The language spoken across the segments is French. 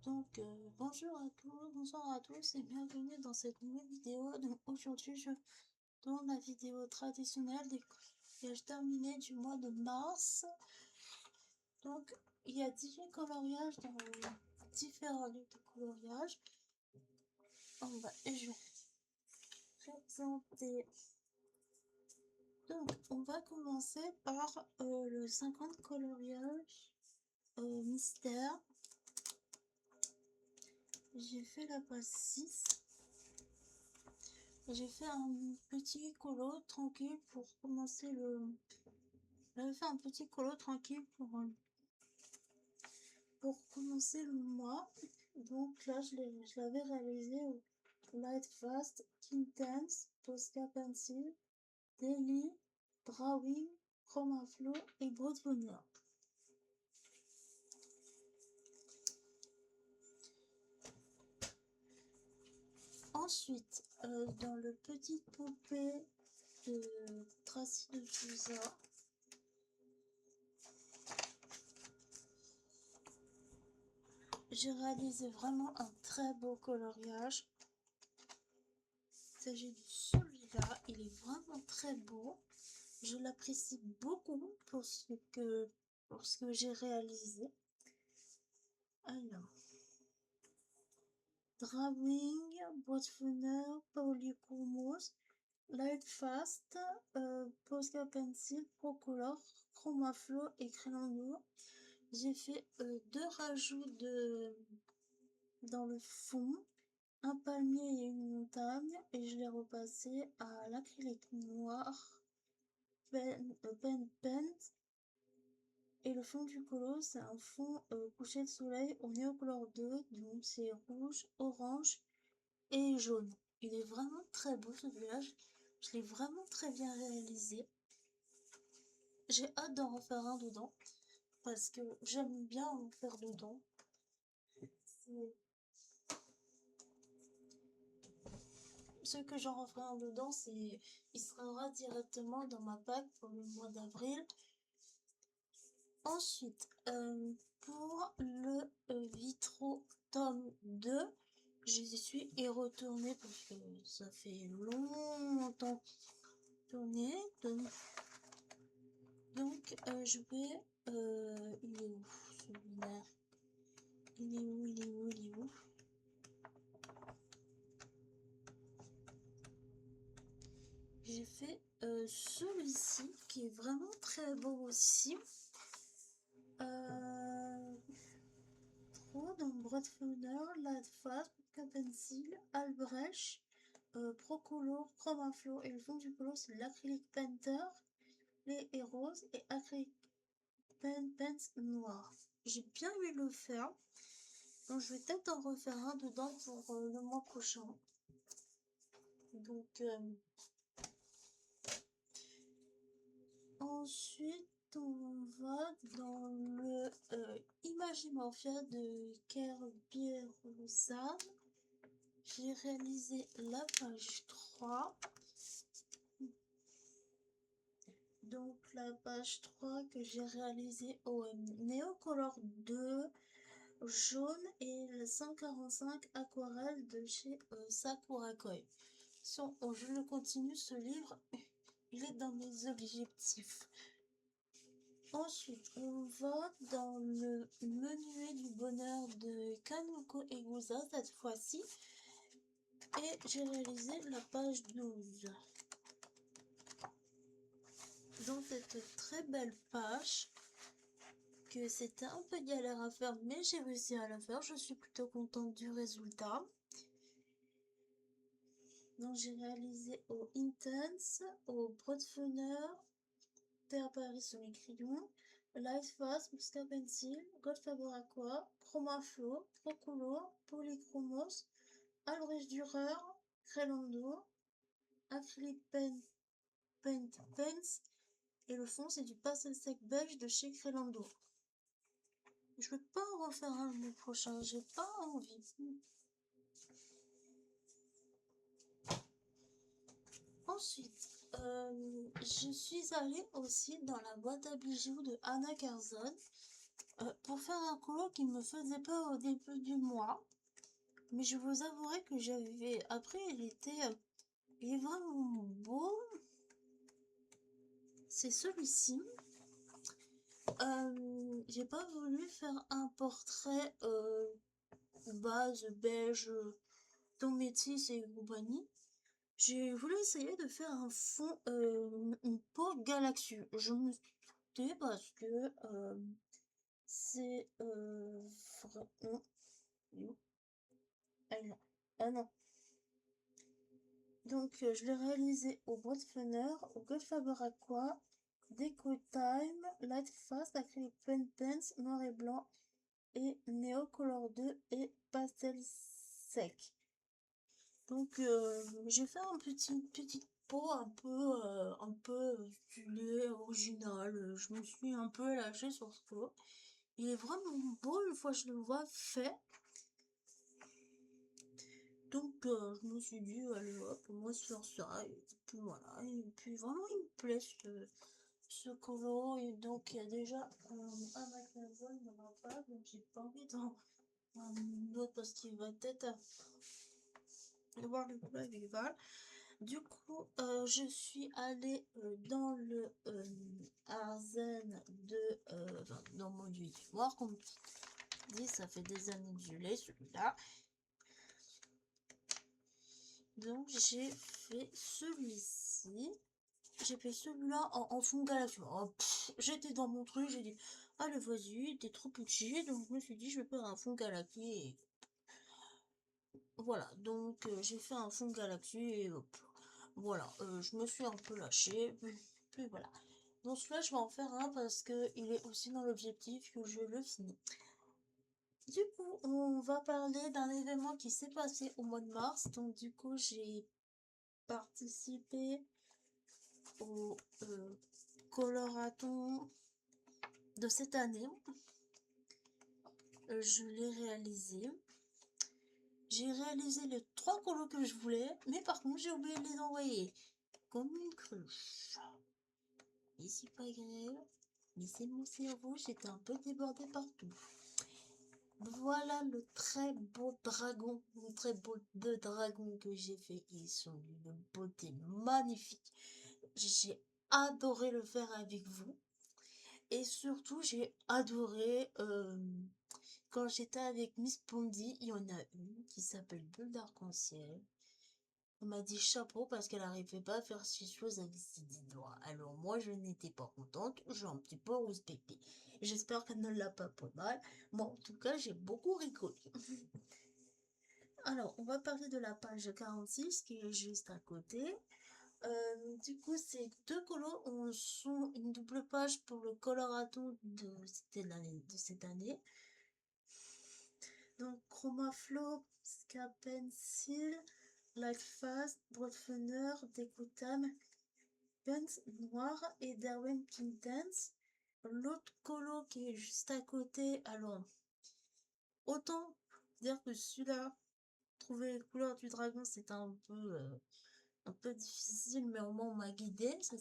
Bonjour à tous, bonsoir à tous et bienvenue dans cette nouvelle vidéo. Donc aujourd'hui je tourne la vidéo traditionnelle des coloriages terminés du mois de mars. Donc il y a 18 coloriages dans différents livres de coloriage. Je vais présenter. Donc on va commencer par le 50 coloriage mystère. J'ai fait la page 6. J'ai fait un petit colo tranquille pour commencer le... J'avais fait un petit colo tranquille pour commencer le mois. Donc là, je l'avais réalisé au Light Fast, Intense, Posca Pencil, Daily, Drawing, Chroma Flow et Broadwinner. Ensuite, dans le petit poupée de Tracy de Souza, j'ai réalisé vraiment un très beau coloriage. Il s'agit de celui-là, il est vraiment très beau. Je l'apprécie beaucoup pour ce que j'ai réalisé. Alors, Drawing, Broadwinner, Polychromos, Light Fast, Posca Pencil, Procolor, Chroma Flow et Crayon Noir. J'ai fait deux rajouts dans le fond, un palmier et une montagne, et je l'ai repassé à l'acrylique noir, Paint. Et le fond du colo, c'est un fond coucher de soleil au Neocolor 2, donc c'est rouge, orange et jaune. Il est vraiment très beau celui-là, je l'ai vraiment très bien réalisé. J'ai hâte d'en refaire un dedans, parce que j'aime bien en faire dedans. Ce que j'en referai un dedans, il sera directement dans ma pack pour le mois d'avril. Ensuite, pour le Vitro tome 2, je suis y retournée parce que ça fait longtemps tourner. Donc je vais... il est où celui-là? Il est où? J'ai fait celui-ci qui est vraiment très beau aussi. Donc Broadwinner, Light Fast, Pencil, Albrecht, Procolor, Chroma Flow et le fond du colo c'est l'acrylique Painter, les héros et acrylique Paint noir. J'ai bien aimé le faire, donc je vais peut-être en refaire un dedans pour le mois prochain. Donc ensuite on va dans le Imagimorphia de Kerberos-Sam. J'ai réalisé la page 3. Donc la page 3 que j'ai réalisée au Neocolor 2 jaune et le 145 aquarelle de chez Sakura Koi. Je le continue ce livre, il est dans mes objectifs. Ensuite, on va dans le menuet du bonheur de Kanuko Egusa cette fois-ci. Et j'ai réalisé la page 12. Dans cette très belle page, que c'était un peu galère à faire, mais j'ai réussi à la faire. Je suis plutôt contente du résultat. Donc j'ai réalisé au Intense, au Broadwinner, Terre Paris sur les crayons, Light Fast, Posca Pencil, Gold Faber Aqua, Chroma Flow, Procolor, Polychromos, Albrecht Dürer, Crayando, Acrylic Paint Pens, et le fond c'est du pastel sec beige de chez Crayando. Je vais pas en refaire un le mois prochain, j'ai pas envie. Ensuite, je suis allée aussi dans la boîte à bijoux de Anna Carzon. pour faire un colo qui me faisait peur au début du mois. Mais je vous avouerai que j'avais... Après, il est vraiment beau. C'est celui-ci. J'ai pas voulu faire un portrait base beige, ton métis et compagnie. J'ai voulu essayer de faire un fond, une peau galaxie. Je me suis doutée parce que c'est vraiment... Ah non. Ah non. Donc, je l'ai réalisé au Brotfunner, au Goldfaber Aqua, Deco Time, Light Fast, Acrylic Pen Pens, noir et blanc, et Neo Color 2 et Pastel sec. Donc, j'ai fait une petite peau un peu stylée, originale. Je me suis un peu lâchée sur ce pot. Il est vraiment beau une fois que je le vois fait. Donc, je me suis dit, allez hop, moi sur ça, et puis voilà, et puis vraiment il me plaît ce colo, et donc il y a déjà un magasin, il n'y en a pas, donc j'ai pas envie d'en un autre parce qu'il va peut-être voir le colo avec Val. Du coup, je suis allée dans le Arzen enfin, dans mon huile noir, comme dit, ça fait des années que je l'ai celui-là. Donc j'ai fait celui-ci. J'ai fait celui-là en fond galaxie. Oh, j'étais dans mon truc, j'ai dit, allez vas-y, t'es trop petit. Donc je me suis dit, je vais faire un fond galaxie. Et voilà, donc j'ai fait un fond galaxie et hop. Voilà, je me suis un peu lâchée. Puis voilà. Donc celui-là, je vais en faire un parce que il est aussi dans l'objectif que je le finis. Du coup, on va parler d'un événement qui s'est passé au mois de mars. Donc du coup, j'ai participé au coloraton de cette année. Je l'ai réalisé. J'ai réalisé les 3 colos que je voulais, mais par contre j'ai oublié de les envoyer. Comme une cruche. Et c'est pas grave, mais c'est mon cerveau, j'étais un peu débordée partout. Voilà le très beau dragon, le très beau 2 dragons que j'ai fait. Ils sont d'une beauté magnifique. J'ai adoré le faire avec vous. Et surtout, j'ai adoré quand j'étais avec Miss Pondy, il y en a une qui s'appelle Bulle d'Arc-en-Ciel. On m'a dit chapeau parce qu'elle n'arrivait pas à faire ces choses avec ses 10 doigts. Alors moi, je n'étais pas contente, j'ai un petit peu respecté. J'espère qu'elle ne l'a pas pas mal. Moi, en tout cas, j'ai beaucoup rigolé. Alors, on va parler de la page 46 qui est juste à côté. Du coup, ces 2 colos sont une double page pour le coloraton de cette année. Donc, Chromaflow, Ska Pencil, Light Fast, Broadfunner, Decotam, Pens noir et Darwin Intense. L'autre colo qui est juste à côté, alors, autant dire que celui-là, trouver les couleurs du dragon, c'est un peu difficile, mais au moins on m'a guidé. Ça,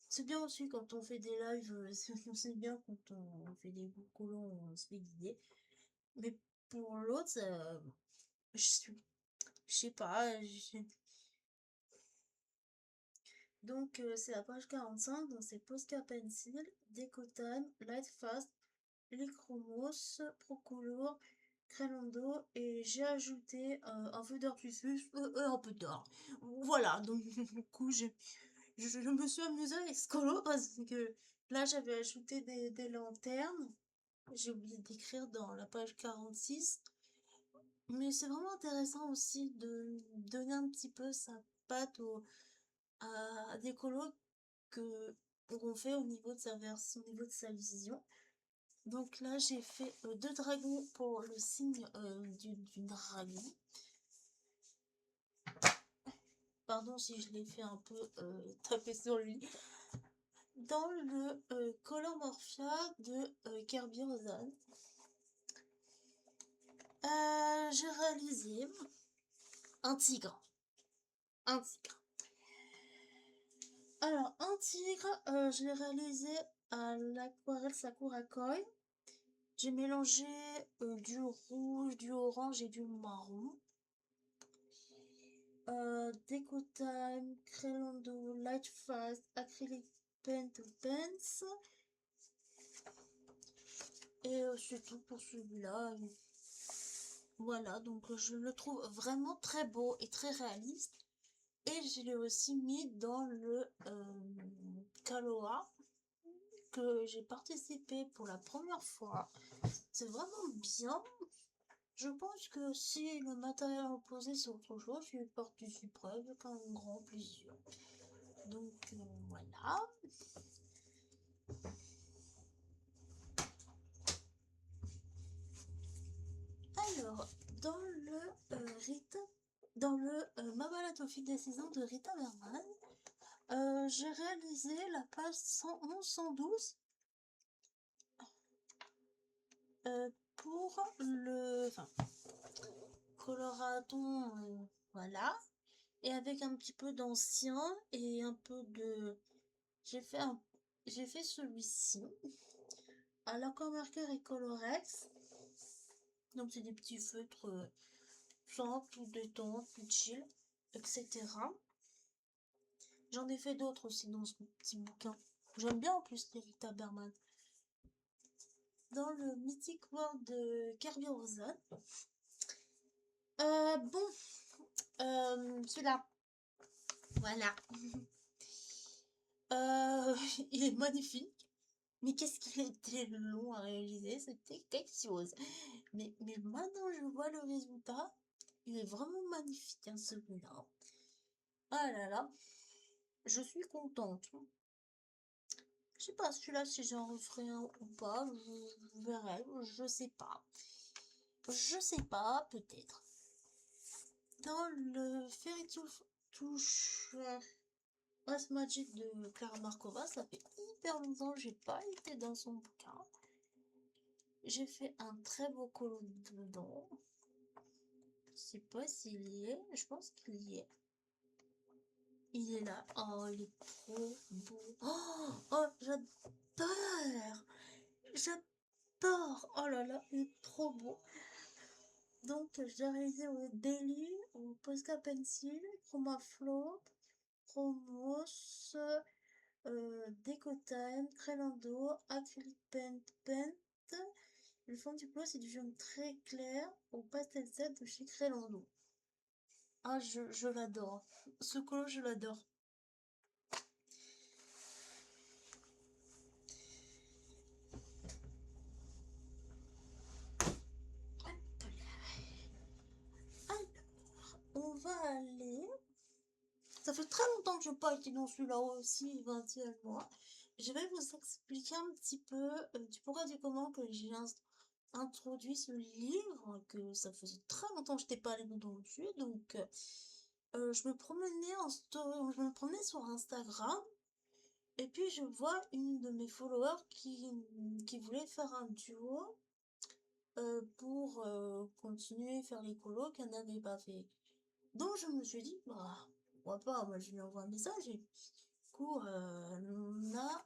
c'est bien aussi quand on fait des lives, c'est bien quand on fait des goûts colons, on se fait guider. Mais pour l'autre, je sais pas. Donc, c'est la page 45, donc c'est Posca Pencil, Decotan, Light Fast, Lychromos, Procolor, Crelondo, et j'ai ajouté un feu d'artifice et un peu d'or. Voilà, donc du coup, je me suis amusée avec ce colo parce que là, j'avais ajouté des lanternes. J'ai oublié d'écrire dans la page 46. Mais c'est vraiment intéressant aussi de donner un petit peu sa patte à des colos qu'on fait au niveau de sa version, au niveau de sa vision. Donc là, j'ai fait 2 dragons pour le signe du dragon. Pardon si je l'ai fait un peu taper sur lui. Dans le Color Morphia de Kirby Rosan, j'ai réalisé un tigre. Un tigre. Alors, un tigre, je l'ai réalisé à l'aquarelle Sakura Koi. J'ai mélangé du rouge, du orange et du marron. Deco Time, Craylondo, Light Fast, Acrylic Paint Pens. Et c'est tout pour celui-là. Voilà, donc je le trouve vraiment très beau et très réaliste. Et je l'ai aussi mis dans le Kaloa que j'ai participé pour la première fois. C'est vraiment bien. Je pense que si le matériel imposé c'est autre chose, je participerai avec un grand plaisir. Donc voilà. Alors, dans le ma balade au fil des saisons de Rita Berman, j'ai réalisé la page 111-112 pour le coloradon, voilà, et avec un petit peu d'ancien et un peu de j'ai fait celui-ci à l'Aquamarker et Colorex. Donc c'est des petits feutres simples, tout détente, tout chill, etc. J'en ai fait d'autres aussi dans ce petit bouquin. J'aime bien en plus les Rita Berman. Dans le Mythic World de Kirby Rosen. Bon, celui-là. Voilà. Il est magnifique. Mais qu'est-ce qu'il était long à réaliser, c'était quelque chose. Mais maintenant je vois le résultat, il est vraiment magnifique hein, celui-là. Ah là là, je suis contente. Je sais pas celui-là si j'en referai un ou pas, je verrai, je sais pas. Je sais pas, peut-être. Dans le Fairy Touche Os Magic de Clara Markova, ça fait hyper longtemps que j'ai pas été dans son bouquin. J'ai fait un très beau colo dedans. Je sais pas s'il y est, je pense qu'il y est. Il est là. Oh, il est trop beau. Oh, j'adore. J'adore. Oh là là, il est trop beau. Donc, je l'ai réalisé au Daily, au Posca Pencil, Chroma Flow, Chromos, Deco Time, Craylondo, Acrylic Paint. Le fond du pot, c'est du jaune très clair au pastel 7 de chez Craylondo. Ah, je l'adore. Ce colo, je l'adore. On va aller. Ça fait très longtemps que je n'ai pas été dans celui-là aussi, éventuellement. Je vais vous expliquer un petit peu du pourquoi du comment que j'ai introduit ce livre, que ça faisait très longtemps que je n'étais pas allée dedans dessus. Donc, je me promenais je me promenais sur Instagram. Et puis, je vois une de mes followers qui voulait faire un duo pour continuer à faire les colos qu'elle n'avait pas fait. Donc je me suis dit, bah, pourquoi pas, moi je lui envoie un message et du coup on a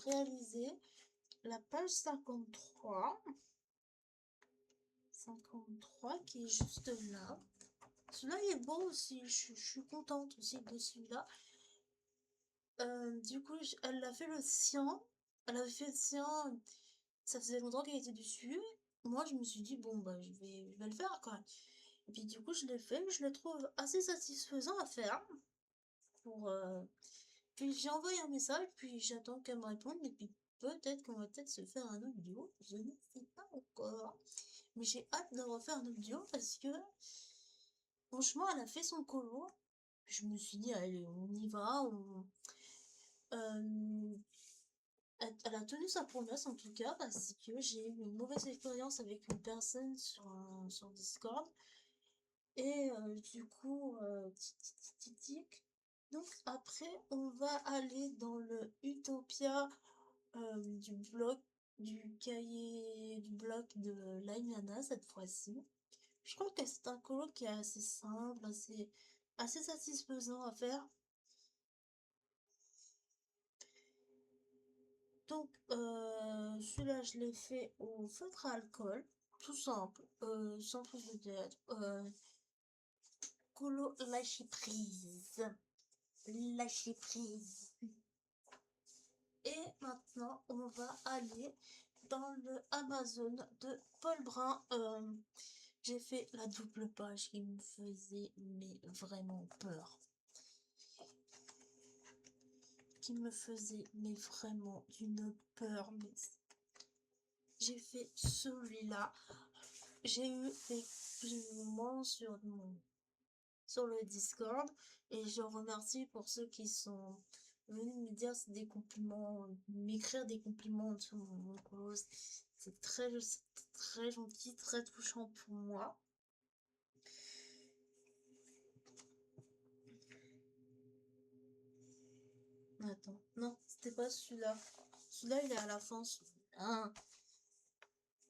réalisé la page 53 qui est juste là. Celui-là il est beau aussi, je suis contente aussi de celui-là. Du coup elle a fait le sien, elle avait fait le sien, ça faisait longtemps qu'elle était dessus. Moi je me suis dit bon bah je vais le faire quoi. Et puis du coup je l'ai fait, je le trouve assez satisfaisant à faire. Pour, puis j'ai envoyé un message, puis j'attends qu'elle me réponde, et puis peut-être qu'on va peut-être se faire un autre duo, je ne sais pas encore. Mais j'ai hâte de refaire un autre duo parce que franchement elle a fait son colo. Je me suis dit allez on y va, euh, elle a tenu sa promesse en tout cas parce que j'ai eu une mauvaise expérience avec une personne sur Discord. Et du coup, donc après, on va aller dans le Utopia du cahier du bloc de Laimiana cette fois-ci. Je crois que c'est un colo qui est assez simple, assez satisfaisant à faire. Donc, celui-là, je l'ai fait au feutre à alcool, tout simple, sans plus de dire. Colo lâcher prise. Lâcher prise. Et maintenant, on va aller dans le Amazon de Paul Brun. J'ai fait la double page qui me faisait mais vraiment peur. Qui me faisait mais vraiment d'une peur. Mais j'ai fait celui-là. J'ai eu des compliments sur le Discord et je remercie pour ceux qui sont venus me dire des compliments, m'écrire des compliments sur mon cause. C'est très gentil, très touchant pour moi. Attends, non, c'était pas celui-là. Celui-là, il est à la fin. Hein.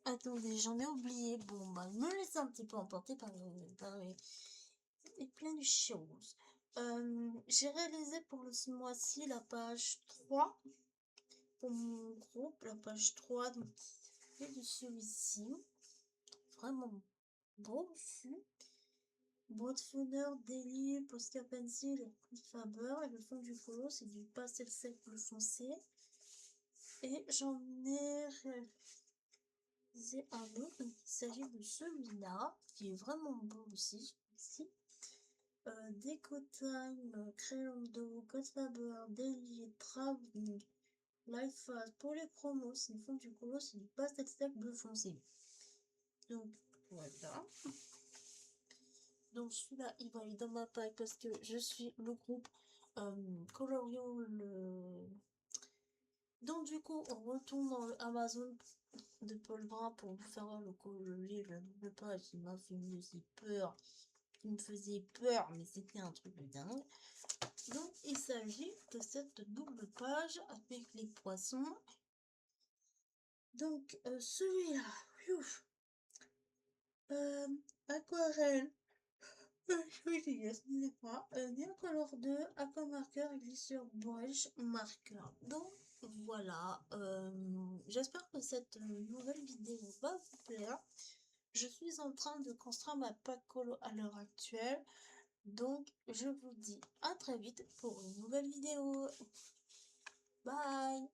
Attendez, j'en ai oublié. Bon, bah, me laisser un petit peu emporter par plein de choses. J'ai réalisé pour ce mois-ci la page 3 pour mon groupe, la page 3 donc et de celui-ci. Vraiment beau dessus. Botfoner, Daily, Posca Pencil et Faber. Et le fond du colo, c'est du pastel sec bleu foncé. Et j'en ai réalisé un autre. Il s'agit de celui-là, qui est vraiment beau aussi. Ici. Deco Time, Crayon d'eau, Code Faber, Daily, Traveling, Life Fast, pour les promos, c'est le fond du colo, c'est du pastel sec bleu foncé. Donc voilà. Donc celui-là, il va aller dans ma paille parce que je suis le groupe Colorion le. Donc du coup, on retourne dans le Amazon de Paul Brun pour vous faire voir le livre, la double page qui m'a fait peur. Qui me faisait peur, mais c'était un truc de dingue. Donc, il s'agit de cette double page avec les poissons. Donc, celui-là, aquarelle, je vais dire, excusez-moi, Neocolor 2, Aquamarker, Glissure, Brush, Marqueur. Donc, voilà, j'espère que cette nouvelle vidéo va vous plaire. Je suis en train de construire ma pack colo à l'heure actuelle. Donc, je vous dis à très vite pour une nouvelle vidéo. Bye!